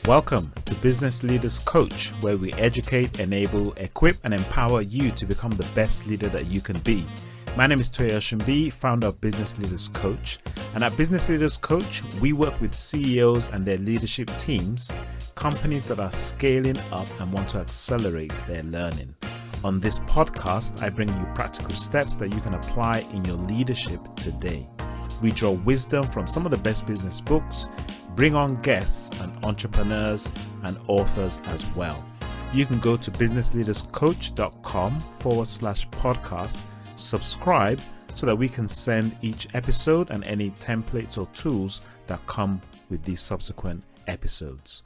Welcome to Business Leaders Coach, where we educate, enable, equip, and empower you to become the best leader that you can be. My name is Toya Shimbi, founder of Business Leaders Coach. And at Business Leaders Coach, we work with CEOs and their leadership teams, companies that are scaling up and want to accelerate their learning. On this podcast, I bring you practical steps that you can apply in your leadership today. We draw wisdom from some of the best business books, bring on guests and entrepreneurs and authors as well. You can go to businessleaderscoach.com/podcast, subscribe so that we can send each episode and any templates or tools that come with these subsequent episodes.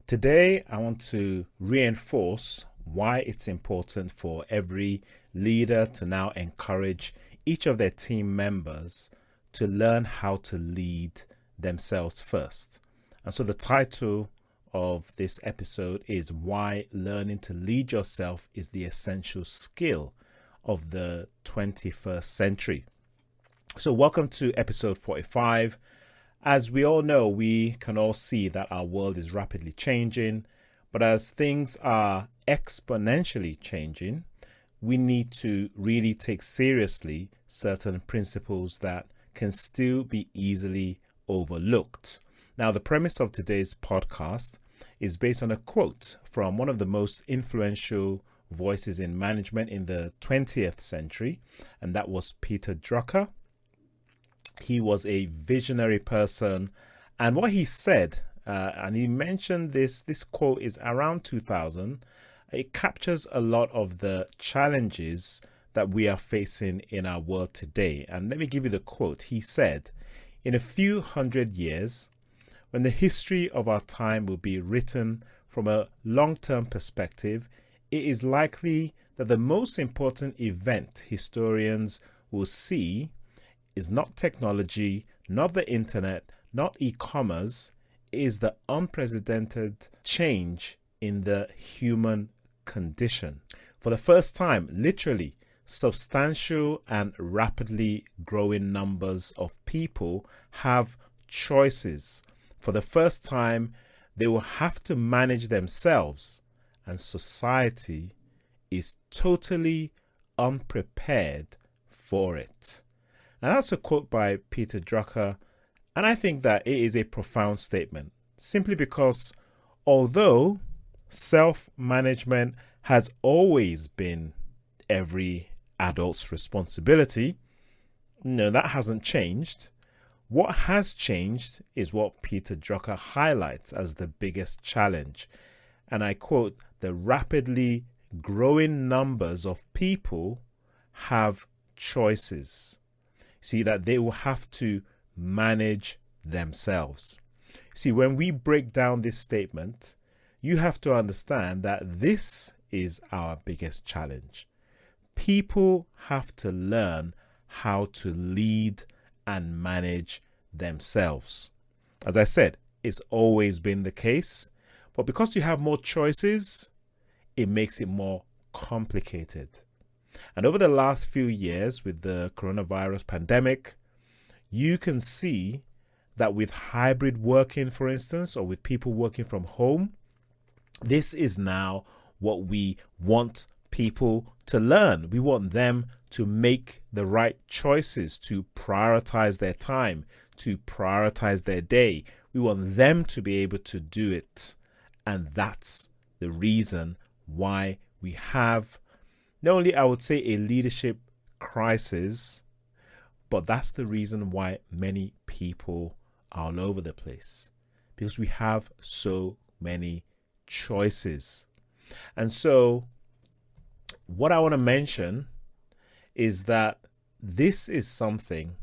Today, I want to reinforce why it's important for every leader to now encourage each of their team members to learn how to lead themselves first. And so the title of this episode is Why Learning to Lead Yourself is the Essential Skill of the 21st Century. So welcome to episode 45. As we all know, we can all see that our world is rapidly changing, but as things are exponentially changing, we need to really take seriously certain principles that can still be easily overlooked. Now, the premise of today's podcast is based on a quote from one of the most influential voices in management in the 20th century, and that was Peter Drucker. He was a visionary person, and what he said, and he mentioned this quote is around 2000. It captures a lot of the challenges that we are facing in our world today. And let me give you the quote. He said, "In a few hundred years, when the history of our time will be written from a long-term perspective, it is likely that the most important event historians will see is not technology, not the internet, not e-commerce, it is the unprecedented change in the human condition. For the first time, literally, substantial and rapidly growing numbers of people have choices. For the first time, they will have to manage themselves, and society is totally unprepared for it." And that's a quote by Peter Drucker, and I think that it is a profound statement, simply because although self-management has always been every adult's responsibility, no, that hasn't changed. What has changed is what Peter Drucker highlights as the biggest challenge. And I quote, "The rapidly growing numbers of people have choices." See, that they will have to manage themselves. See, when we break down this statement, you have to understand that this is our biggest challenge. People have to learn how to lead and manage themselves. As I said, it's always been the case, but because you have more choices, it makes it more complicated. And over the last few years with the coronavirus pandemic, you can see that with hybrid working, for instance, or with people working from home, this is now what we want people to learn. We want them to make the right choices, to prioritize their time, to prioritize their day. We want them to be able to do it. And that's the reason why we have not only, I would say, a leadership crisis, but that's the reason why many people are all over the place, because we have so many choices. And so what I want to mention is that this is something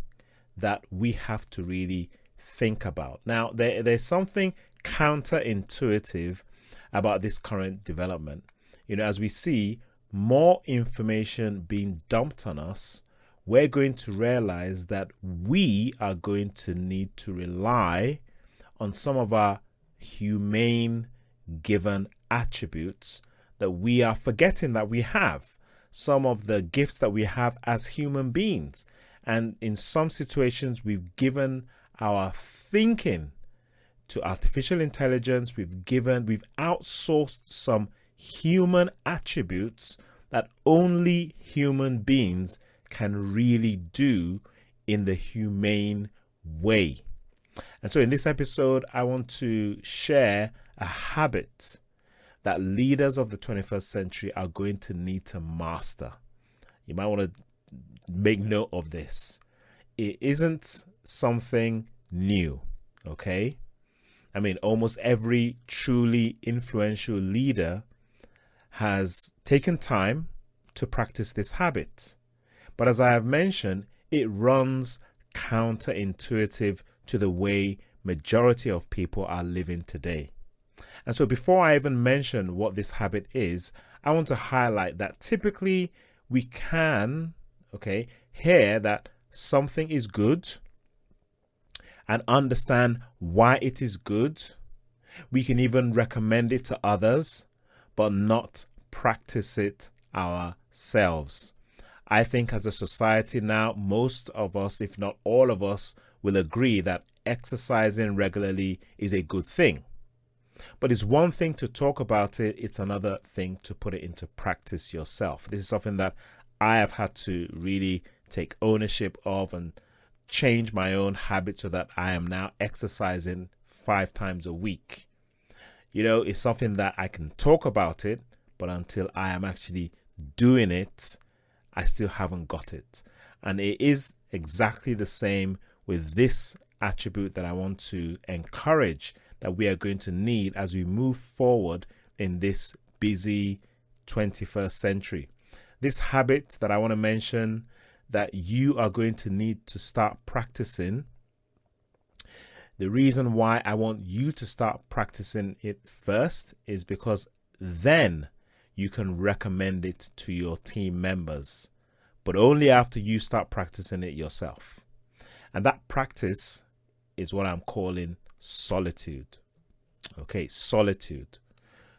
that we have to really think about. Now, there's something counterintuitive about this current development. You know, as we see more information being dumped on us, we're going to realize that we are going to need to rely on some of our humane given attributes that we are forgetting that we have, some of the gifts that we have as human beings. And in some situations, we've given our thinking to artificial intelligence. We've outsourced some human attributes that only human beings can really do in the humane way. And so in this episode, I want to share a habit that leaders of the 21st century are going to need to master. You might want to make note of this. It isn't something new, okay? I mean, almost every truly influential leader has taken time to practice this habit. But as I have mentioned, it runs counterintuitive to the way majority of people are living today. And so before I even mention what this habit is, I want to highlight that typically we can, hear that something is good and understand why it is good. We can even recommend it to others, but not practice it ourselves. I think as a society now, most of us, if not all of us, will agree that exercising regularly is a good thing. But it's one thing to talk about it, it's another thing to put it into practice yourself. This is something that I have had to really take ownership of and change my own habit so that I am now exercising 5 times a week. It's something that I can talk about it, but until I am actually doing it, I still haven't got it. And it is exactly the same with this attribute that I want to encourage that we are going to need as we move forward in this busy 21st century. This habit that I want to mention that you are going to need to start practicing, the reason why I want you to start practicing it first is because then you can recommend it to your team members, but only after you start practicing it yourself. And that practice is what I'm calling solitude. Solitude.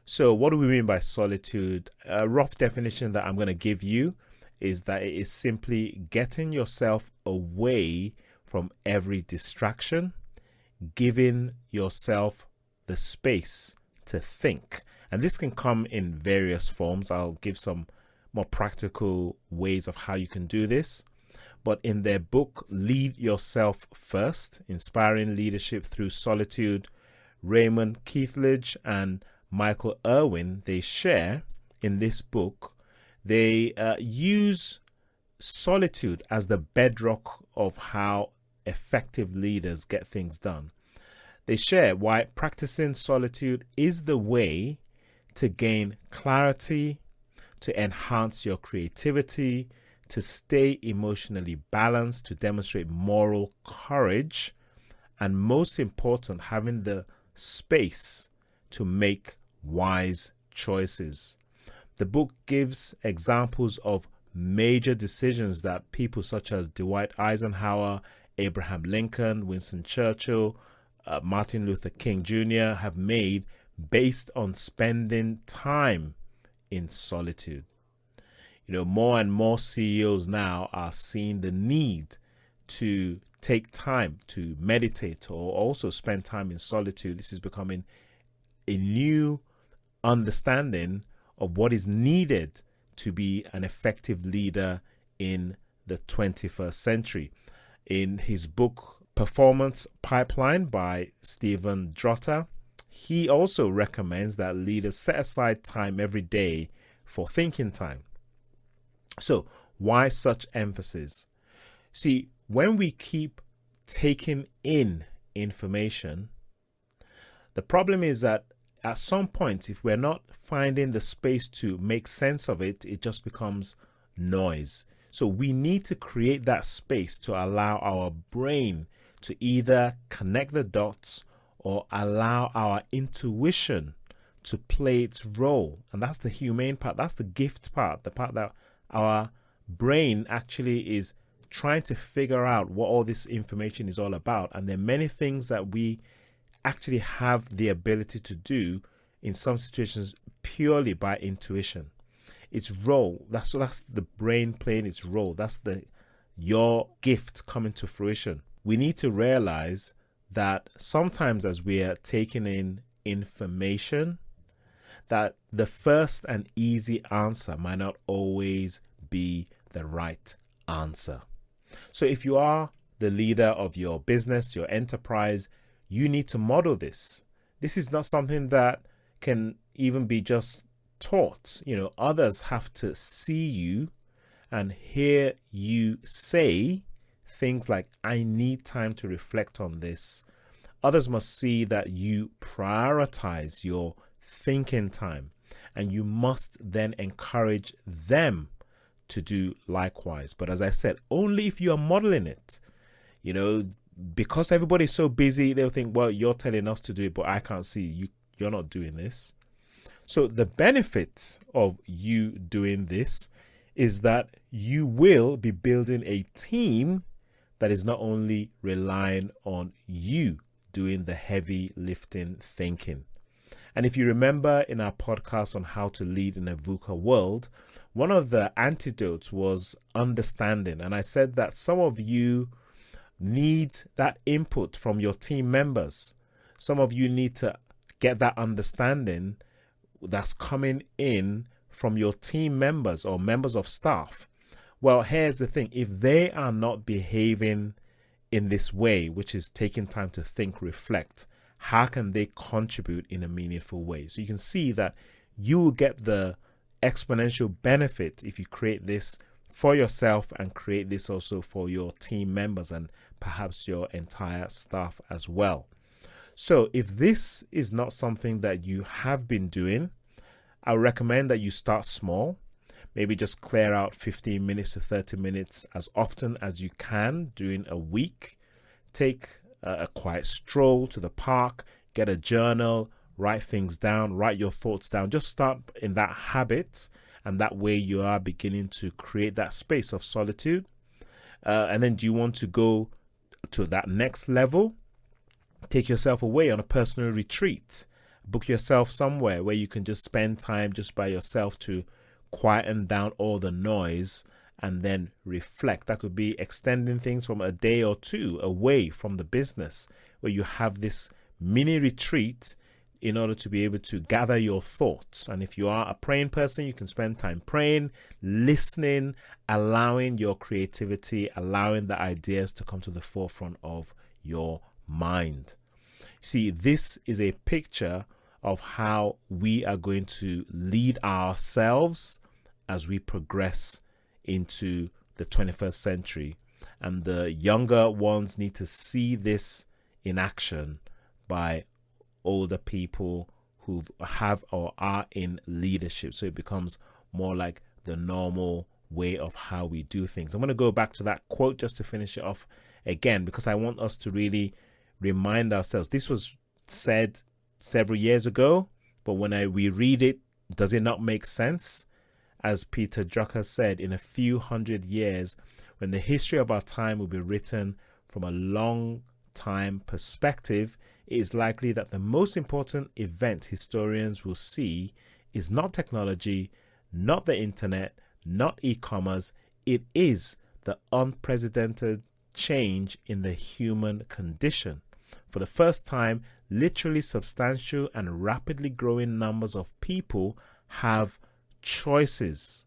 So what do we mean by solitude? A rough definition that I'm going to give you is that it is simply getting yourself away from every distraction, giving yourself the space to think. And this can come in various forms. I'll give some more practical ways of how you can do this. But in their book, Lead Yourself First, Inspiring Leadership Through Solitude, Raymond Keithledge and Michael Irwin, they share in this book, they use solitude as the bedrock of how effective leaders get things done. They share why practicing solitude is the way to gain clarity, to enhance your creativity, to stay emotionally balanced, to demonstrate moral courage, and most important, having the space to make wise choices. The book gives examples of major decisions that people such as Dwight Eisenhower, Abraham Lincoln, Winston Churchill, Martin Luther King Jr. have made based on spending time in solitude. More and more CEOs now are seeing the need to take time to meditate or also spend time in solitude. This is becoming a new understanding of what is needed to be an effective leader in the 21st century. In his book, Performance Pipeline by Stephen Drucker, he also recommends that leaders set aside time every day for thinking time. So why such emphasis? See, when we keep taking in information, the problem is that at some point, if we're not finding the space to make sense of it, it just becomes noise. So we need to create that space to allow our brain to either connect the dots or allow our intuition to play its role. And that's the humane part. That's the gift part, the part that our brain actually is trying to figure out what all this information is all about. And there are many things that we actually have the ability to do in some situations purely by intuition. Its role, that's the brain playing its role. That's your gift coming to fruition. We need to realize that sometimes as we are taking in information, that the first and easy answer might not always be the right answer. So if you are the leader of your business, your enterprise, you need to model this. This is not something that can even be just taught. Others have to see you and hear you say things like, I need time to reflect on this. Others must see that you prioritize your thinking time, and you must then encourage them to do likewise. But as I said, only if you are modeling it. Because everybody's so busy, they'll think, well, you're telling us to do it, but I can't see you're not doing this. So the benefit of you doing this is that you will be building a team that is not only relying on you doing the heavy lifting thinking. And if you remember in our podcast on how to lead in a VUCA world, one of the antidotes was understanding. And I said that some of you need that input from your team members. Some of you need to get that understanding that's coming in from your team members or members of staff. Well, here's the thing. If they are not behaving in this way, which is taking time to think, reflect, how can they contribute in a meaningful way? So you can see that you will get the exponential benefit if you create this for yourself and create this also for your team members and perhaps your entire staff as well. So if this is not something that you have been doing, I recommend that you start small. Maybe just clear out 15 minutes to 30 minutes as often as you can during a week. Take a quiet stroll to the park, get a journal, write things down, write your thoughts down. Just start in that habit, and that way you are beginning to create that space of solitude. And then do you want to go to that next level? Take yourself away on a personal retreat. Book yourself somewhere where you can just spend time just by yourself to quieten down all the noise and then reflect. That could be extending things from a day or two away from the business, where you have this mini retreat in order to be able to gather your thoughts. And if you are a praying person, you can spend time praying, listening, allowing your creativity, allowing the ideas to come to the forefront of your mind. See, this is a picture of how we are going to lead ourselves as we progress into the 21st century. And the younger ones need to see this in action by older people who have or are in leadership. So it becomes more like the normal way of how we do things. I'm going to go back to that quote just to finish it off again, because I want us to really remind ourselves. This was said several years ago, but when we read it, does it not make sense? As Peter Drucker said, in a few hundred years, when the history of our time will be written from a long time perspective, it is likely that the most important event historians will see is not technology, not the internet, not e-commerce. It is the unprecedented change in the human condition. For the first time, literally substantial and rapidly growing numbers of people have choices.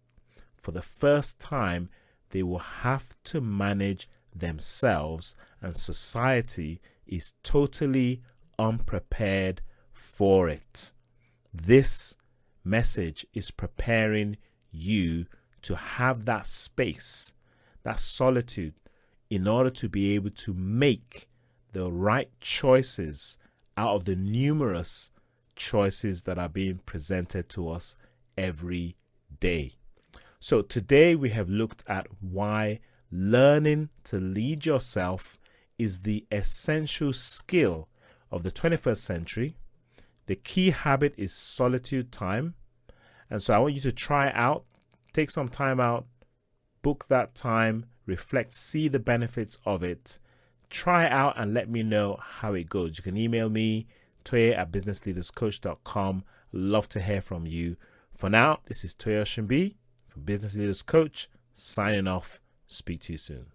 For the first time, they will have to manage themselves, and society is totally unprepared for it. This message is preparing you to have that space, that solitude, in order to be able to make the right choices out of the numerous choices that are being presented to us every day. So today we have looked at why learning to lead yourself is the essential skill of the 21st century. The key habit is solitude time. And so I want you to try out, take some time out, book that time, reflect, see the benefits of it. Try it out and let me know how it goes. You can email me, toye@businessleaderscoach.com. Love to hear from you. For now, this is Toye Oshimbi from Business Leaders Coach, signing off. Speak to you soon.